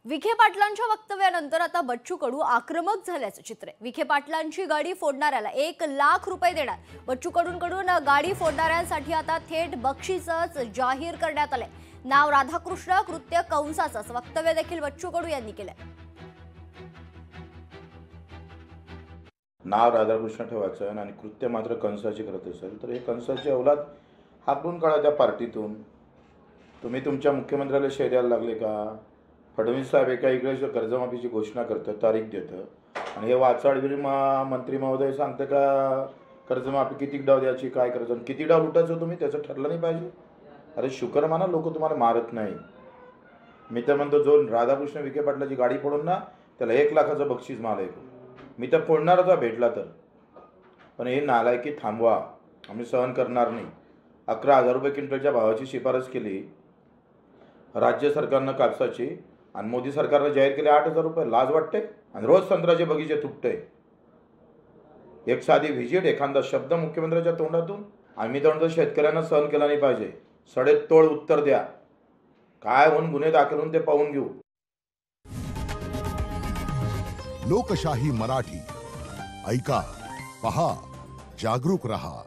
विखे पाटलांच्या वक्तव्यानंतर आता बच्चू कडू आक्रमक झाल्याचं चित्र आहे। विखे पाटलांची गाडी फोडणाऱ्याला 1 लाख रुपये देणार। बच्चू कडूंकडून गाडी फोडणाऱ्यांसाठी आता थेट बक्षीसच जाहीर करण्यात आले। नाव राधाकृष्ण, कृत्य कंसाचं वक्तव्य देखील बच्चू कडू यांनी केलंय। नाव राधाकृष्ण ठेवायचं आणि कृत्य मात्र कंसाची करत असेल तर हे कंसाची औलाद हाकलून काढा त्या पार्टीतून। तुम्ही तुमच्या मुख्यमंत्र्याला शेऱ्याला लागले का? फडणवीस साहेब एका इकडे कर्जमाफीची घोषणा करतं, तारीख देतं आणि हे वाचाडवीर मंत्री महोदय सांगतं का कर्जमाफी किती डाव द्यायची, काय करायचं आणि किती डाव लुटायचं तुम्ही त्याचं ठरलं नाही पाहिजे? अरे शुक्र माना लोक तुम्हाला मारत नाही। मी तर म्हणतो जो राधाकृष्ण विखे पाटलाची गाडी फोडून ना त्याला 1 लाखाचं बक्षीस मागायचं। मी तर फोडणारच आहे भेटला तर, पण हे नालायकी थांबवा, आम्ही सहन करणार नाही। 11,000 रुपये क्विंटलच्या भावाची शिफारस केली राज्य सरकारनं कापसाची आणि मोदी सरकारनं जाहीर केले 8,000 रुपये। लाज वाटते? आणि रोज संत्र्याचे बगीचे तुटते। एक साधी व्हिजिट, एखादा शब्द मुख्यमंत्र्याच्या तोंडातून आम्ही म्हणतो शेतकऱ्यांना सहन केला नाही पाहिजे। सडेतोड उत्तर द्या, काय होऊन गुन्हे दाखल होऊन ते पाहून घेऊ। लोकशाही मराठी ऐका, पहा, जागरूक रहा।